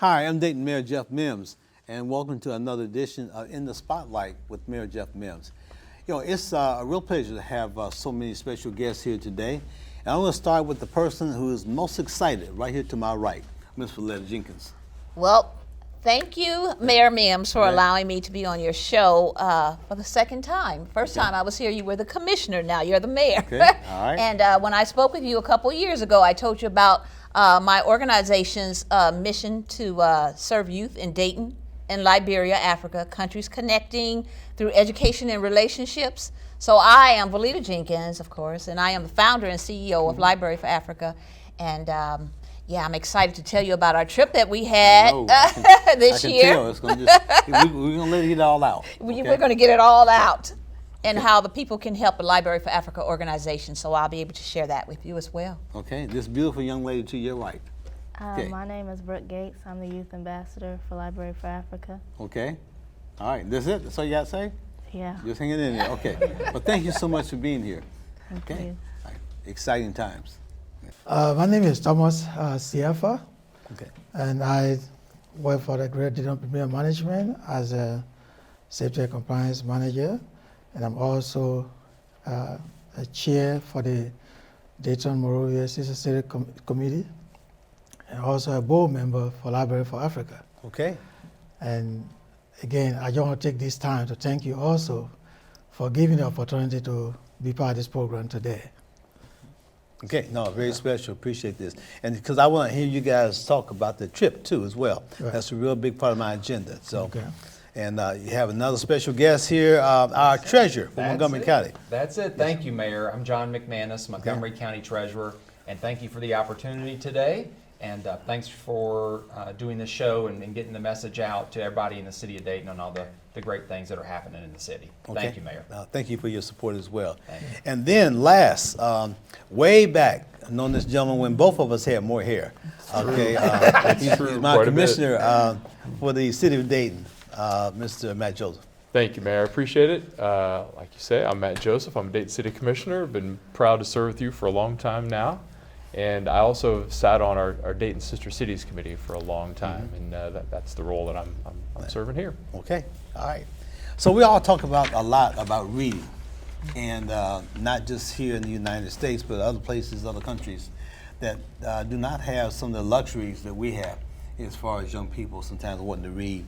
Hi, I'm Dayton Mayor Jeff Mims, and welcome to another edition of In the Spotlight with Mayor Jeff Mims. You know, it's a real pleasure to have so many special guests here today. And I'm going to start with the person who is most excited, right here to my right, Ms. Valletta Jenkins. Well, thank you, Mayor Mims, for allowing me to be on your show for the second time. First time I was here, you were the commissioner. Now you're the mayor. Okay, all right. And when I spoke with you a couple years ago, I told you about my organization's mission to serve youth in Dayton and Liberia, Africa, countries connecting through education and relationships. So I am Valletta Jenkins, of course, and I am the founder and CEO of Library for Africa. And yeah, I'm excited to tell you about our trip that we had this year. Tell. It's gonna just, we're going to let it all out. Okay? We're going to get it all out, and how the people can help the Library for Africa organization. So I'll be able to share that with you as well. Okay, this beautiful young lady to your right. Okay. My name is Brooke Gates. I'm the Youth Ambassador for Library for Africa. Okay, all right, that's it? That's all you got to say? Yeah. Just hanging in there, okay. Well, thank you so much for being here. Thank Okay, you. all right. Exciting times. My name is Thomas Siafa, Okay. and I work for the Great Dayton Premier Management as a safety and compliance manager, and I'm also a chair for the Dayton Monrovia Sister City Committee, and also a board member for Library for Africa. Okay. And again, I just want to take this time to thank you also for giving the opportunity to be part of this program today. Okay, no, very special. Appreciate this. And because I want to hear you guys talk about the trip too as well. Right. That's a real big part of my agenda. So, Okay. and you have another special guest here, our treasurer from That's Montgomery it. County. That's it. Thank you, Mayor. I'm John McManus, Montgomery County Treasurer, and thank you for the opportunity today. And thanks for doing this show and getting the message out to everybody in the city of Dayton on all the great things that are happening in the city. Okay. Thank you, Mayor. Thank you for your support as well. Thank you. And then last, way back, I've known this gentleman when both of us had more hair. Okay, he's my Quite a bit. commissioner for the city of Dayton, Mr. Matt Joseph. Thank you, Mayor. I appreciate it. Like you say, I'm Matt Joseph. I'm a Dayton City Commissioner. Been proud to serve with you for a long time now. And I also sat on our Dayton Sister Cities Committee for a long time, and that's the role that I'm serving here. Okay, all right. So we all talk about a lot about reading, and not just here in the United States, but other places, other countries that do not have some of the luxuries that we have as far as young people sometimes wanting to read.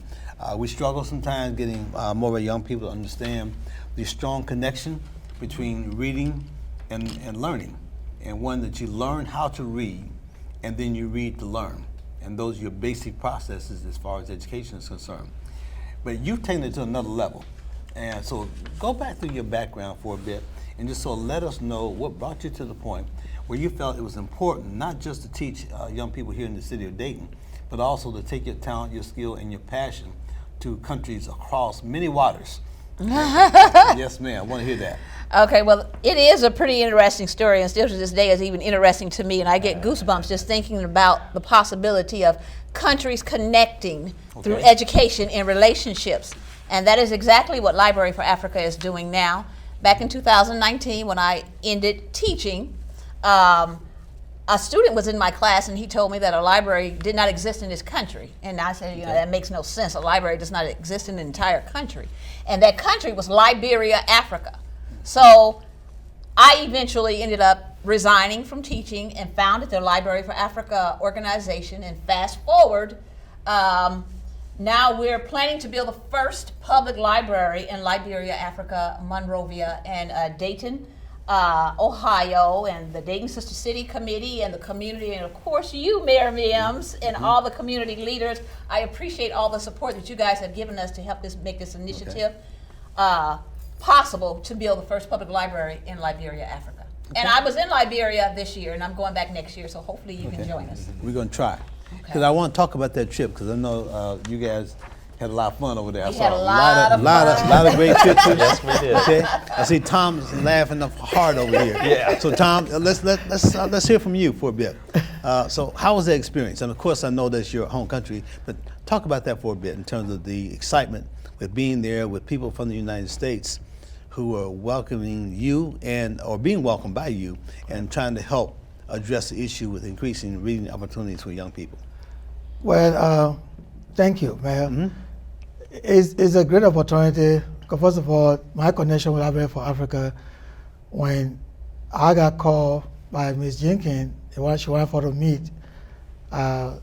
We struggle sometimes getting more of our young people to understand the strong connection between reading and learning, and one that you learn how to read, and then you read to learn. And those are your basic processes as far as education is concerned. But you've taken it to another level. And so go back through your background for a bit and just so let us know what brought you to the point where you felt it was important not just to teach young people here in the city of Dayton, but also to take your talent, your skill, and your passion to countries across many waters. Yes, ma'am. I want to hear that. Okay, well, it is a pretty interesting story, and still to this day is even interesting to me, and I get goosebumps just thinking about the possibility of countries connecting through education and relationships. And that is exactly what Library for Africa is doing now. Back in 2019, when I ended teaching, a student was in my class and he told me that a library did not exist in this country. And I said, you know, that makes no sense. A library does not exist in an entire country. And that country was Liberia, Africa. So I eventually ended up resigning from teaching and founded the Library for Africa organization. And fast forward, now we're planning to build the first public library in Liberia, Africa, Monrovia, and Dayton, Ohio, and the Dayton Sister City Committee and the community, and of course you, Mayor Mims, and all the community leaders. I appreciate all the support that you guys have given us to help make this initiative possible to build the first public library in Liberia, Africa. And I was in Liberia this year, and I'm going back next year, so hopefully you can join us. We're going to try. Because I want to talk about that trip, because I know you guys had a lot of fun over there. We had a lot of lot of great pictures. Yes, we did. Okay, I see Tom's laughing hard over here. Yeah. So Tom, let's hear from you for a bit. So how was that experience? And of course, I know that's your home country, but talk about that for a bit in terms of the excitement with being there with people from the United States who are welcoming you or being welcomed by you and trying to help address the issue with increasing reading opportunities for young people. Well, thank you, Mayor. It's a great opportunity. 'Cause first of all, my connection with Library for Africa, when I got called by Ms. Jenkins, she wanted for to meet at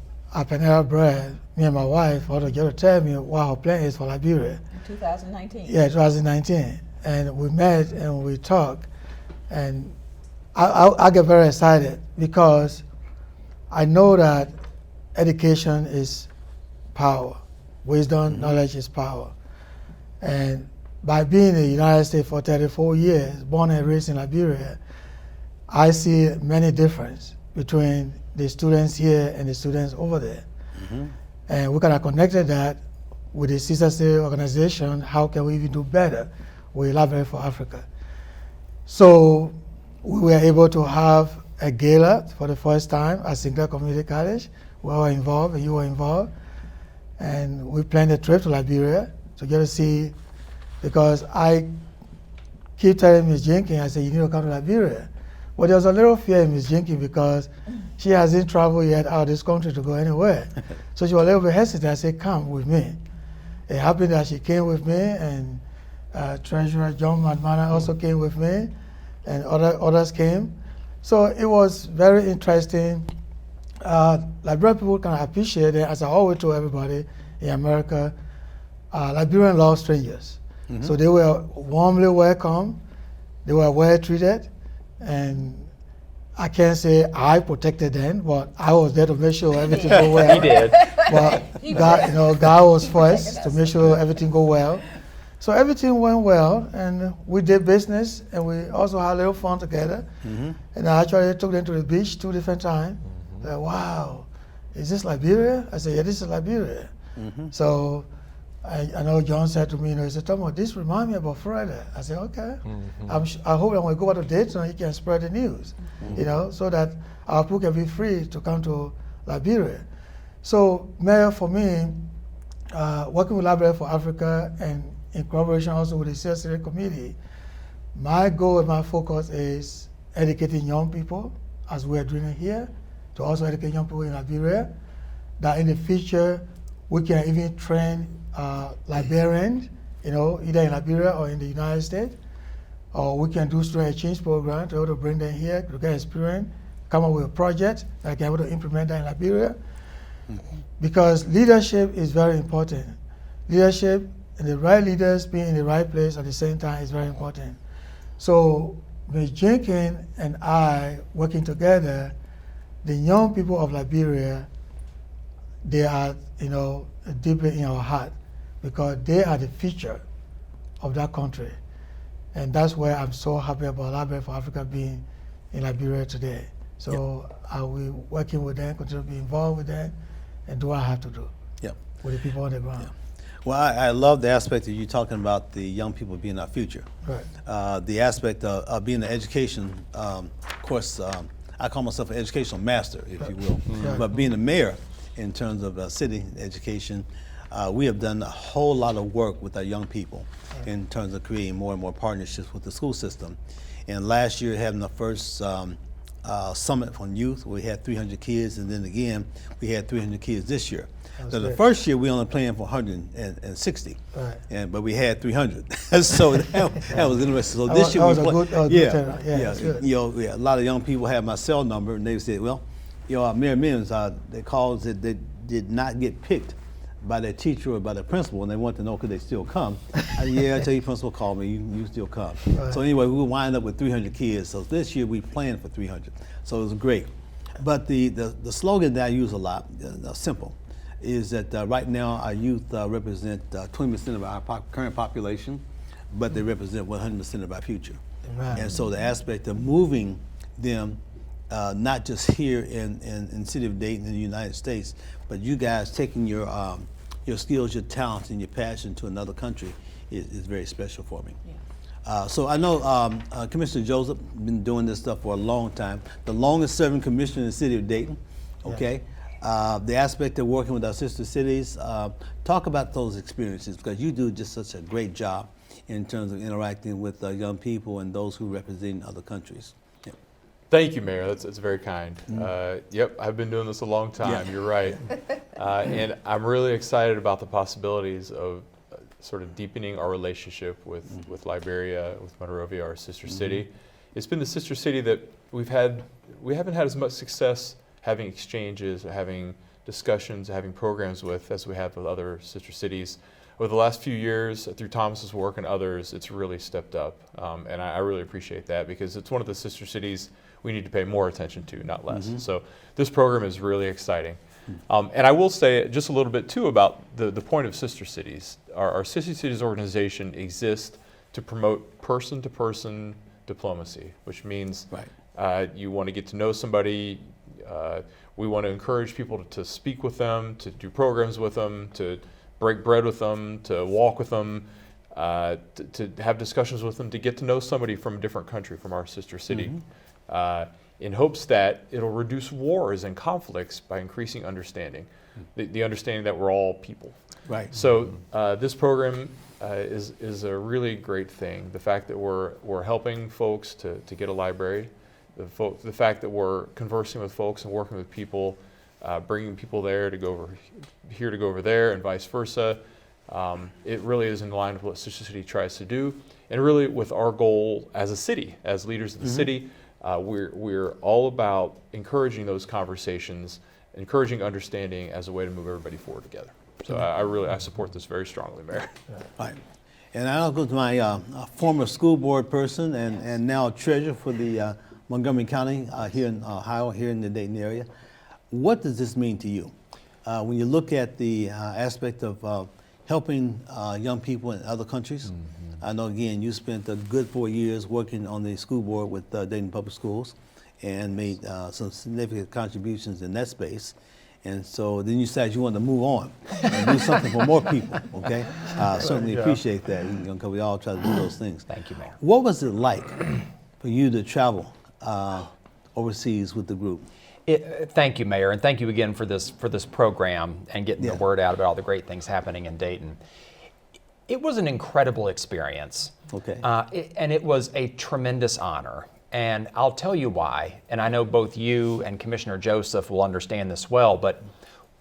Panera Bread, me and my wife, for to just tell me what her plan is for Liberia. In 2019. Yeah, 2019. And we met and we talked. And I get very excited because I know that education is power. Wisdom, knowledge is power. And by being in the United States for 34 years, born and raised in Liberia, I see many differences between the students here and the students over there. And we kind of connected that with the sister city organization. How can we even do better with Library for Africa? So we were able to have a gala for the first time at Sinclair Community College. We were involved, and you were involved. And we planned a trip to Liberia to get to see, because I keep telling Ms. Jenkins, I said, you need to come to Liberia. Well, there was a little fear in Ms. Jenkins because she hasn't traveled yet out of this country to go anywhere. So she was a little bit hesitant. I said, come with me. It happened that she came with me, and Treasurer John McMahon also came with me, and others came. So it was very interesting. Liberian people can appreciate it, as I always tell everybody in America, Liberians love strangers. So they were warmly welcomed, they were well treated, and I can't say I protected them, but I was there to make sure everything go well. He did. But God, God was first to make sure everything go well. So everything went well, and we did business, and we also had a little fun together. And I actually took them to the beach 2 different times. Like, wow, is this Liberia? I said, yeah, this is Liberia. So I know John said to me, he said, Tomo, this reminds me about Friday. I said, okay. I hope when we go out to Dayton, you can spread the news, so that our people can be free to come to Liberia. So, Mayor, for me, working with Library for Africa and in collaboration also with the CSA committee, my goal and my focus is educating young people, as we are doing it here, to also educate young people in Liberia, that in the future we can even train Liberians, either in Liberia or in the United States, or we can do student exchange program to be able to bring them here to get experience, come up with a project that can be able to implement that in Liberia. Because leadership is very important. Leadership and the right leaders being in the right place at the same time is very important. So Ms. Jenkins and I working together, the young people of Liberia, they are, deeply in our heart, because they are the future of that country. And that's why I'm so happy about Library for Africa being in Liberia today. So I will be working with them, continue to be involved with them, and do what I have to do with the people on the ground. Well, I love the aspect of you talking about the young people being our future. Right. The aspect of being an education, of course, I call myself an educational master, if you will. But being a mayor in terms of city education, we have done a whole lot of work with our young people in terms of creating more and more partnerships with the school system. And last year, having the first summit on youth, we had 300 kids, and then again, we had 300 kids this year. So the first year, we only planned for 160, but we had 300. So that was interesting. So this year, a lot of young people have my cell number, and they said, well, Mayor Mims, they called that they did not get picked by their teacher or by the principal, and they want to know could they still come. I tell you, principal called me, you still come. So anyway, we wind up with 300 kids. So this year we planned for 300. So it was great. But the slogan that I use a lot, simple, is that right now our youth represent 20% of our current population, but they represent 100% of our future. And so the aspect of moving them, not just here in the city of Dayton in the United States, but you guys taking your skills, your talents, and your passion to another country is very special for me. So I know Commissioner Joseph been doing this stuff for a long time, the longest serving commissioner in the city of Dayton, okay? The aspect of working with our sister cities, talk about those experiences, because you do just such a great job in terms of interacting with young people and those who represent other countries. Thank you, Mayor. That's very kind. Yep, I've been doing this a long time. Yeah. You're right. And I'm really excited about the possibilities of sort of deepening our relationship with Liberia, with Monrovia, our sister city. It's been the sister city that we haven't had as much success having exchanges, having discussions, having programs with as we have with other sister cities. Over the last few years, through Thomas's work and others, it's really stepped up. And I really appreciate that because it's one of the sister cities we need to pay more attention to, not less. So this program is really exciting. And I will say just a little bit too about the point of sister cities. Our sister cities organization exists to promote person-to-person diplomacy, which means you want to get to know somebody. We want to encourage people to speak with them, to do programs with them, to break bread with them, to walk with them, to have discussions with them, to get to know somebody from a different country, from our sister city, in hopes that it'll reduce wars and conflicts by increasing understanding, the understanding that we're all people. Right. So this program is a really great thing. The fact that we're helping folks to get a library, the fact that we're conversing with folks and working with people, bringing people there to go over here to go over there and vice versa. It really is in line with what Sister City tries to do, and really with our goal as a city, as leaders of the city. We're all about encouraging those conversations, encouraging understanding as a way to move everybody forward together. So I support this very strongly, Mayor. Right. And I'll go to my former school board person and now treasurer for the Montgomery County here in Ohio, here in the Dayton area. What does this mean to you? When you look at the aspect of helping young people in other countries, I know, again, you spent a good 4 years working on the school board with Dayton Public Schools and made some significant contributions in that space. And so then you decided you wanted to move on and do something for more people, okay? Certainly appreciate that, because we all try to do those things. Thank you, Mayor. What was it like for you to travel overseas with the group? Thank you, Mayor, and thank you again for this program and getting the word out about all the great things happening in Dayton. It was an incredible experience. Okay. And it was a tremendous honor. And I'll tell you why. And I know both you and Commissioner Joseph will understand this well, but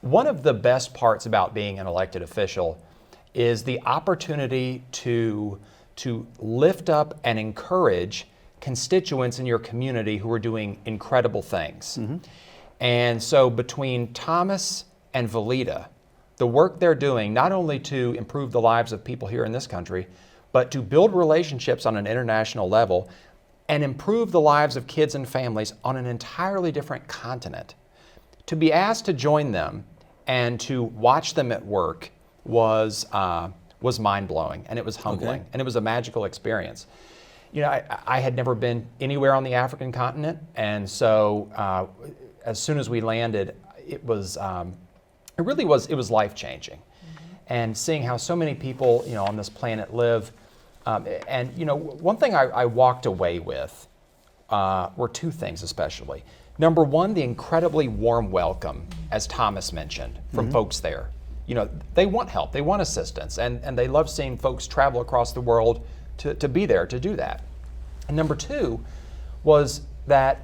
one of the best parts about being an elected official is the opportunity to lift up and encourage constituents in your community who are doing incredible things. And so between Thomas and Valita, the work they're doing, not only to improve the lives of people here in this country, but to build relationships on an international level and improve the lives of kids and families on an entirely different continent. To be asked to join them and to watch them at work was mind-blowing, and it was humbling, and it was a magical experience. You know, I had never been anywhere on the African continent, and so as soon as we landed, it was life-changing. And seeing how so many people, on this planet live, and one thing I walked away with were two things especially. Number one, the incredibly warm welcome, as Thomas mentioned, from folks there. They want help, they want assistance, and they love seeing folks travel across the world to be there to do that. And number two was that,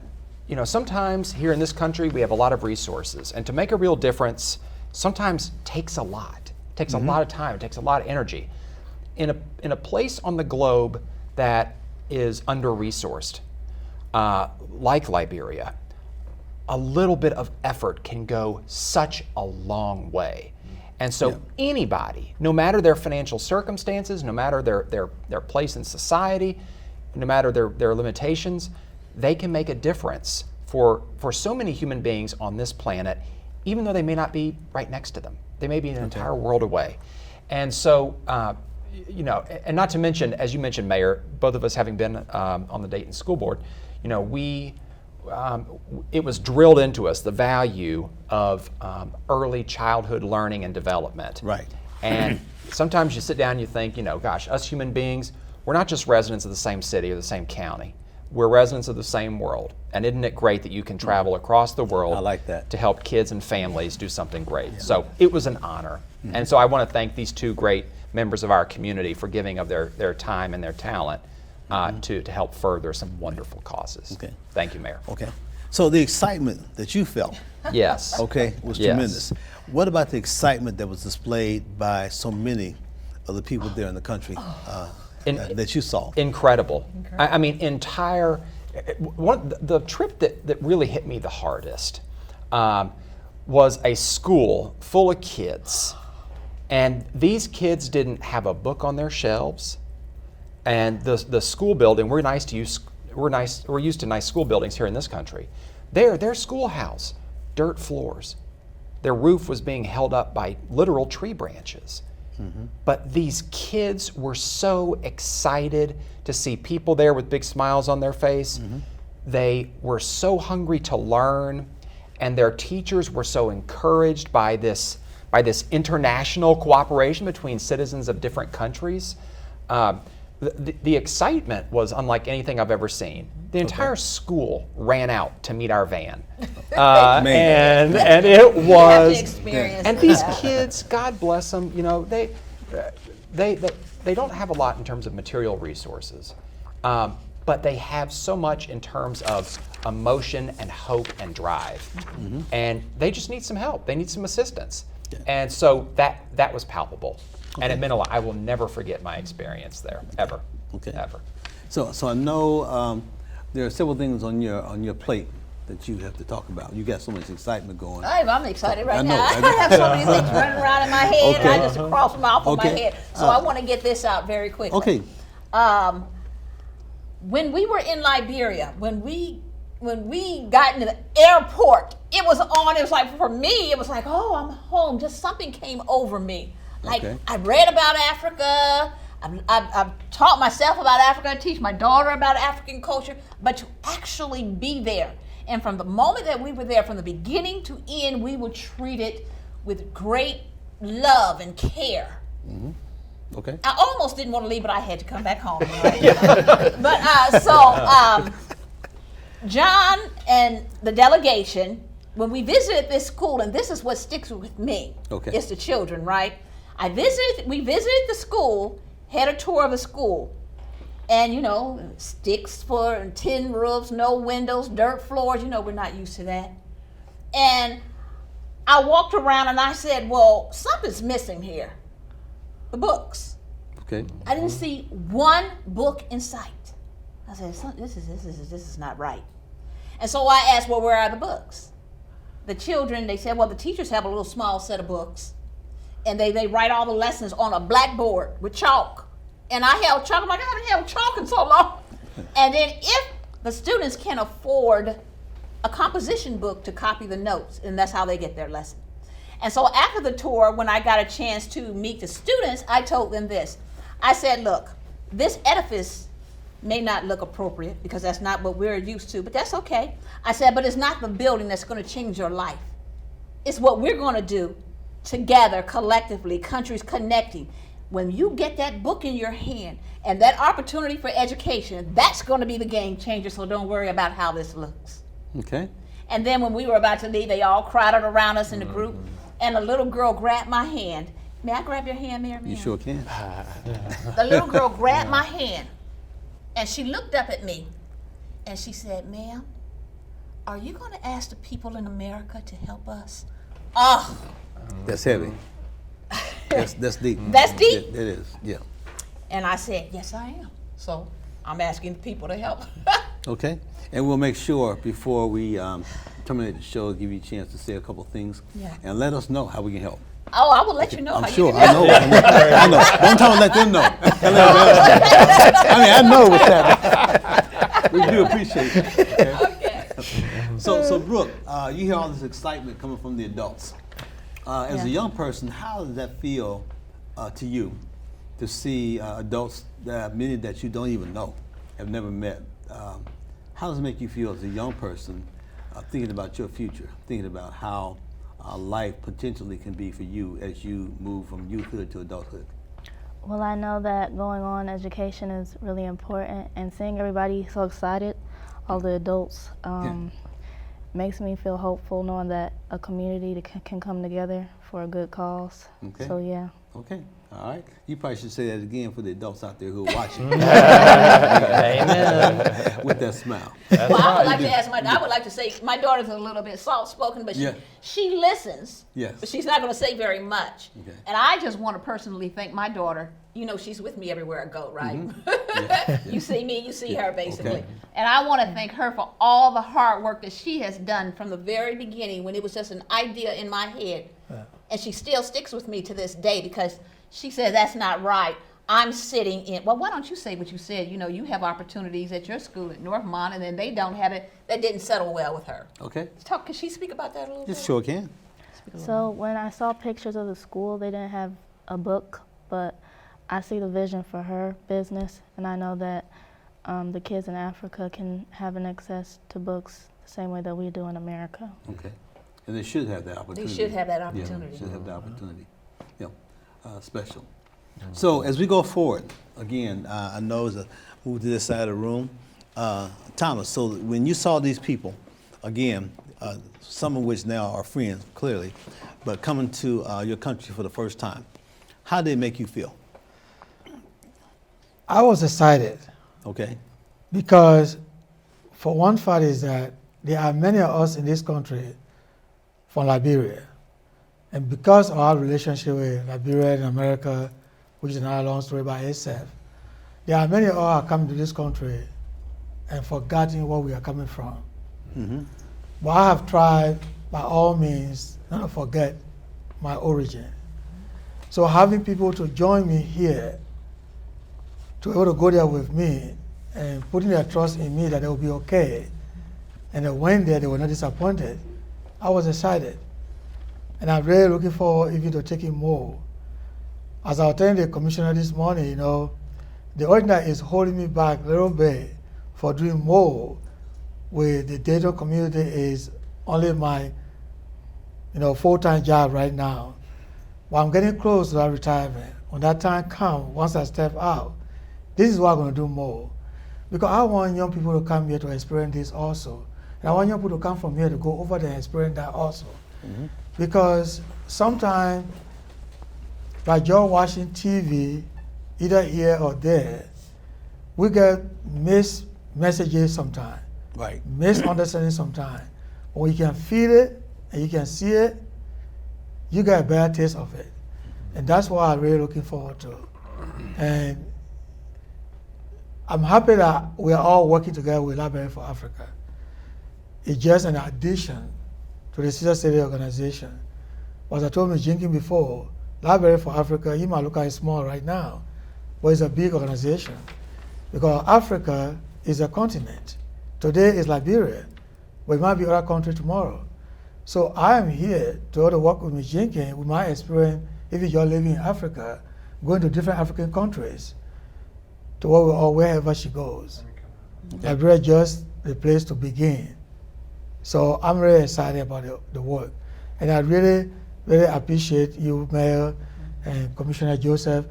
sometimes here in this country we have a lot of resources, and to make a real difference sometimes takes a lot. It takes a lot of time, it takes a lot of energy. In a place on the globe that is under-resourced, like Liberia, a little bit of effort can go such a long way. And so anybody, no matter their financial circumstances, no matter their place in society, no matter their limitations, they can make a difference for so many human beings on this planet, even though they may not be right next to them. They may be an entire world away. And so, and not to mention, as you mentioned, Mayor, both of us having been on the Dayton School Board, it was drilled into us the value of early childhood learning and development. Right. And sometimes you sit down and you think, gosh, us human beings, we're not just residents of the same city or the same county. We're residents of the same world. And isn't it great that you can travel across the world I like that. to help kids and families do something great? So it was an honor. And so I want to thank these two great members of our community for giving of their time and their talent to help further some wonderful causes. Okay. Thank you, Mayor. Okay. So the excitement that you felt, Yes. okay, was Yes. tremendous. What about the excitement that was displayed by so many of the people there in the country that you saw? Incredible. I mean, the trip that really hit me the hardest was a school full of kids. And these kids didn't have a book on their shelves. And the school building, we're used to nice school buildings here in this country. Their schoolhouse, dirt floors. Their roof was being held up by literal tree branches. But these kids were so excited to see people there with big smiles on their face. They were so hungry to learn, and their teachers were so encouraged by this international cooperation between citizens of different countries. The excitement was unlike anything I've ever seen. The entire school ran out to meet our van, and it was. Experience. And these kids, God bless them, you know, they don't have a lot in terms of material resources, but they have so much in terms of emotion and hope and drive, and they just need some help. They need some assistance, and so that was palpable. And it meant a lot. I will never forget my experience there, ever. Okay. Ever. So I know there are several things on your plate that you have to talk about. You got so much excitement going. I'm excited right I know, now. I know. I have so many things running around in my head, and I just cross them off of my Okay. head. So I want to get this out very quickly. Okay. When we were in Liberia, when we got into the airport, it was like, for me, it was like, oh, I'm home. Just something came over me. Like, Okay. I read about Africa. I've taught myself about Africa. I teach my daughter about African culture. But to actually be there, and from the moment that we were there, from the beginning to end, we were treated with great love and care. Okay. I almost didn't want to leave, but I had to come back home. Right? But John and the delegation, when we visited this school, and this is what sticks with me, Okay. it's the children, right? We visited the school, had a tour of the school, and sticks for tin roofs, no windows, dirt floors. We're not used to that. And I walked around and I said, well, something's missing here. The books. Okay. I didn't see one book in sight. I said, this is not right. And so I asked, well, where are the books? The children, they said, well, the teachers have a little small set of books, and they write all the lessons on a blackboard with chalk. And I held chalk. I'm like, I haven't held chalk in so long. And then if the students can afford a composition book to copy the notes, and that's how they get their lesson. And so after the tour, when I got a chance to meet the students, I told them this. I said, look, this edifice may not look appropriate because that's not what we're used to, but that's okay. I said, but it's not the building that's going to change your life. It's what we're going to do together, collectively, countries connecting. When you get that book in your hand and that opportunity for education, that's going to be the game changer, so don't worry about how this looks. Okay. And then when we were about to leave, they all crowded around us in the group, and a little girl grabbed my hand. May I grab your hand, Mary? You sure can. The little girl grabbed my hand, and she looked up at me, and she said, ma'am, are you going to ask the people in America to help us? Oh, That's heavy. That's deep. That's deep? It is. Yeah. and I said, yes, I am. So I'm asking people to help. Okay. And we'll make sure before we terminate the show, give you a chance to say a couple things. Yeah. And let us know how we can help. Oh, I will let you know I'm how sure. you can help. I know. One time, let them know. I mean, I know what's that. We do appreciate it. Okay. So Brooke, you hear all this excitement coming from the adults. As a Yeah. young person, how does that feel to you to see adults, many that you don't even know, have never met? How does it make you feel as a young person, thinking about your future, thinking about how life potentially can be for you as you move from youthhood to adulthood? Well, I know that going on education is really important, and seeing everybody so excited, all the adults, makes me feel hopeful knowing that a community can come together for a good cause. Okay. So yeah. Okay. All right. You probably should say that again for the adults out there who are watching. Amen. With that smile. Well, I would like to ask I would like to say my daughter's a little bit soft-spoken, but Yeah. she listens. Yes. But she's not going to say very much. Okay. And I just want to personally thank my daughter. You know, she's with me everywhere I go, right? Yeah. You see me, you see her, basically. Okay. And I want to thank her for all the hard work that she has done from the very beginning when it was just an idea in my head. And she still sticks with me to this day because she says, that's not right. I'm sitting in, well, why don't you say what you said? You know, you have opportunities at your school at Northmont, and then they don't have it. That didn't settle well with her. Okay. Can she speak about that a little bit? Just sure can. So when I saw pictures of the school, they didn't have a book, but I see the vision for her business, and I know that the kids in Africa can have an access to books the same way that we do in America. Okay. And they should have that opportunity. They should have that Yeah, opportunity. should have the opportunity. Yeah. Special. So as we go forward, again, I know as a move to this side of the room, Thomas. So when you saw these people, again, some of which now are friends, clearly, but coming to your country for the first time, how did it make you feel? I was excited Okay. because, for one fact, is that there are many of us in this country from Liberia, and because of our relationship with Liberia and America, which is another long story by itself, there are many of us who are coming to this country and forgetting where we are coming from. Mm-hmm. But I have tried, by all means, not to forget my origin. So having people to join me here, to be able to go there with me, and putting their trust in me that they will be okay, and they went there, they were not disappointed, I was excited. And I'm really looking forward even to taking more. As I was telling the commissioner this morning, you know, the ordinary is holding me back a little bit for doing more with the Dayton community is only my, full-time job right now. But I'm getting close to that retirement. When that time comes, once I step out, this is what I'm going to do more. Because I want young people to come here to experience this also. And I want young people to come from here to go over there and experience that also. Mm-hmm. Because sometimes, by just watching TV, either here or there, we get missed messages sometimes. Right. Misunderstanding sometimes. When you can feel it and you can see it, you get a better taste of it. And that's what I'm really looking forward to. And I'm happy that we are all working together with Library for Africa. It's just an addition to the Sister City organization. As I told Ms. Jenkins before, Library for Africa, you might look at it small right now, but it's a big organization. Because Africa is a continent. Today is Liberia, but it might be other country tomorrow. So I am here to work with Ms. Jenkins with my experience, if you're living in Africa, going to different African countries, to work with her wherever she goes. Okay. Liberia is just the place to begin. So I'm really excited about the work. And I really, really appreciate you, Mayor, and Commissioner Joseph.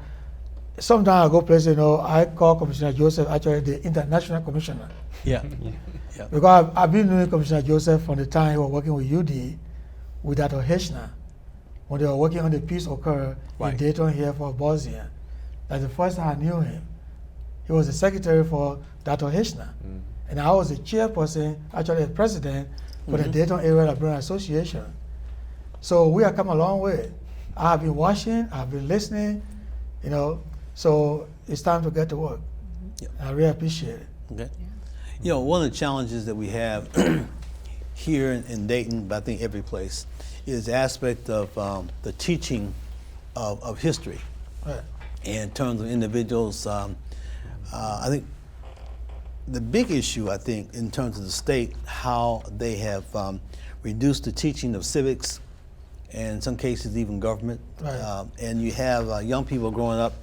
Sometimes I go places, I call Commissioner Joseph actually the international commissioner. Yeah. Because I've been knowing Commissioner Joseph from the time he was working with UD, with Dr. Hirschner, when they were working on the peace occur in Dayton here for Bosnia. That's the first time I knew him. He was the secretary for Dr. Hirschner. Mm. And I was the chairperson, actually the president, for the Dayton Area Librarian Association. So we have come a long way. I have been watching, I've been listening, so it's time to get to work. Yep. I really appreciate it. Okay. Yeah. One of the challenges that we have here in Dayton, but I think every place, is the aspect of the teaching of history. Right. In terms of individuals, I think the big issue, in terms of the state, how they have reduced the teaching of civics, and in some cases even government. Right. And you have young people growing up,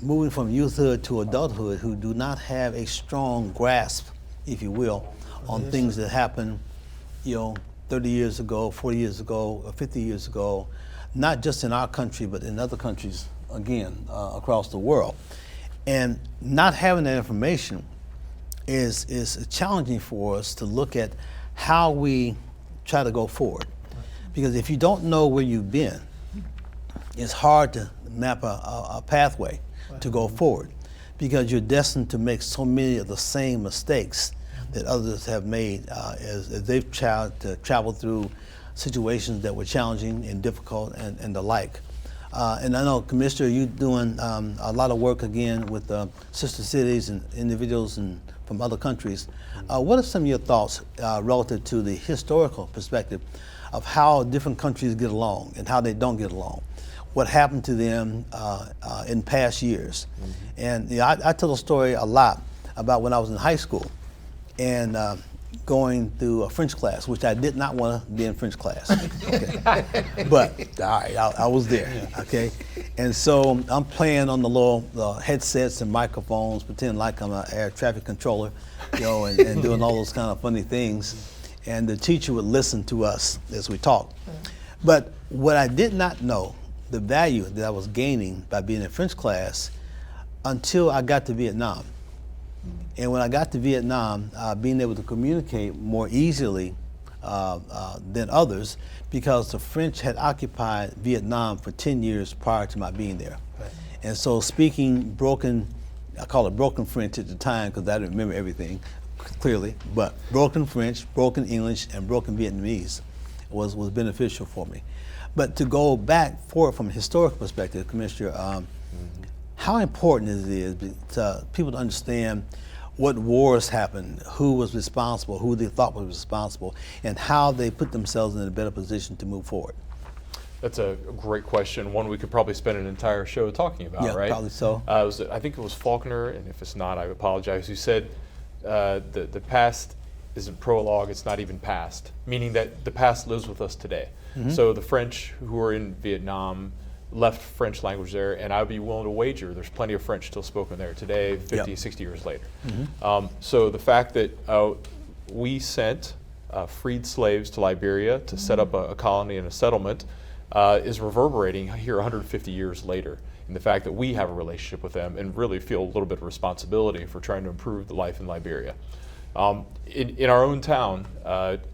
moving from youthhood to adulthood, who do not have a strong grasp, if you will, on things that happened, 30 years ago, 40 years ago, or 50 years ago, not just in our country, but in other countries, again, across the world. And not having that information is challenging for us to look at how we try to go forward. Because if you don't know where you've been, it's hard to map a pathway to go forward because you're destined to make so many of the same mistakes that others have made as they've traveled through situations that were challenging and difficult and the like. And I know, Commissioner, you're doing a lot of work again with sister cities and individuals from other countries. What are some of your thoughts relative to the historical perspective of how different countries get along and how they don't get along? What happened to them in past years? And I tell a story a lot about when I was in high school and going through a French class, which I did not want to be in French class. Okay. But all right, I was there. Okay, and so I'm playing on the little headsets and microphones, pretending like I'm an air traffic controller, and doing all those kind of funny things. And the teacher would listen to us as we talked. But what I did not know, the value that I was gaining by being in French class, until I got to Vietnam. And when I got to Vietnam, being able to communicate more easily than others, because the French had occupied Vietnam for 10 years prior to my being there. Right. And so speaking broken, I call it broken French at the time because I didn't remember everything clearly, but broken French, broken English, and broken Vietnamese was beneficial for me. But to go back forward from a historical perspective, Commissioner, how important it is to people to understand what wars happened, who was responsible, who they thought was responsible, and how they put themselves in a better position to move forward? That's a great question, one we could probably spend an entire show talking about, right? Yeah, probably so. I think it was Faulkner, and if it's not, I apologize, who said the past isn't prologue, it's not even past, meaning that the past lives with us today. So the French who were in Vietnam left French language there, and I'd be willing to wager there's plenty of French still spoken there today, 50, 60 years later. So the fact that we sent freed slaves to Liberia to set up a colony and a settlement is reverberating here 150 years later. And the fact that we have a relationship with them and really feel a little bit of responsibility for trying to improve the life in Liberia. In our own town,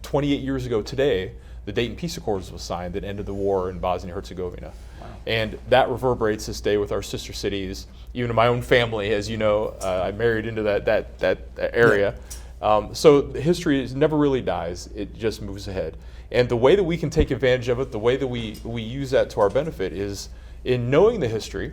28 years ago today, the Dayton Peace Accords was signed that ended the war in Bosnia-Herzegovina. Wow. And that reverberates this day with our sister cities. Even in my own family, as you know, I married into that area. So the history never really dies, it just moves ahead. And the way that we can take advantage of it, the way that we use that to our benefit is in knowing the history,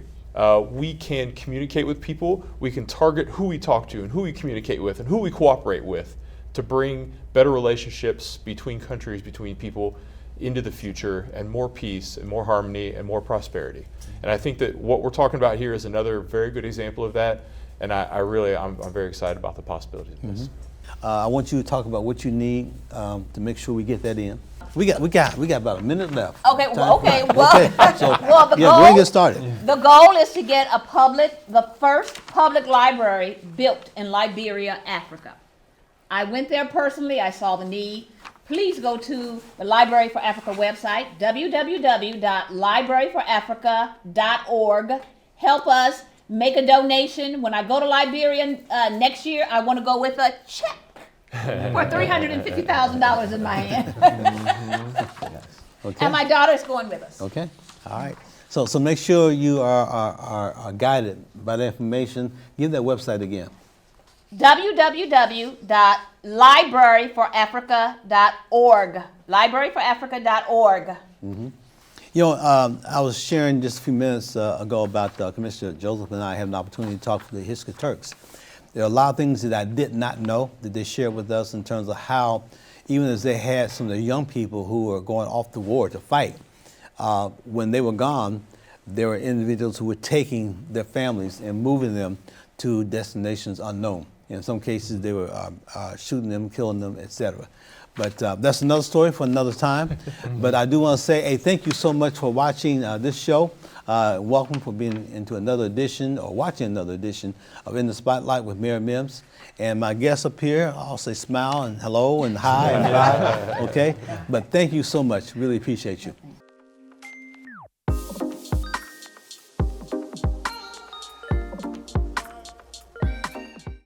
we can communicate with people, we can target who we talk to and who we communicate with and who we cooperate with to bring better relationships between countries, between people into the future, and more peace and more harmony and more prosperity. And I think that what we're talking about here is another very good example of that, and I'm very excited about the possibilities of this. I want you to talk about what you need to make sure we get that in. We got about a minute left. Okay, well, So, the go ahead and get started. The goal is to get the first public library built in Liberia, Africa. I went there personally, I saw the need. Please go to the Library for Africa website, www.libraryforafrica.org. Help us make a donation. When I go to Liberia next year, I want to go with a check for $350,000 in my hand. Okay. And my daughter's going with us. Okay. All right. So make sure you are guided by the information. Give that website again. www.libraryforafrica.org. Libraryforafrica.org. I was sharing just a few minutes ago about Commissioner Joseph and I having an opportunity to talk to the Hiska Turks. There are a lot of things that I did not know that they shared with us in terms of how, even as they had some of the young people who were going off to war to fight, when they were gone, there were individuals who were taking their families and moving them to destinations unknown. In some cases, they were shooting them, killing them, etc. But that's another story for another time. But I do want to say, hey, thank you so much for watching this show. Welcome for being into another edition or watching another edition of In the Spotlight with Mayor Mims. And my guests up here, I'll say smile and hello and hi and bye. Okay? But thank you so much. Really appreciate you.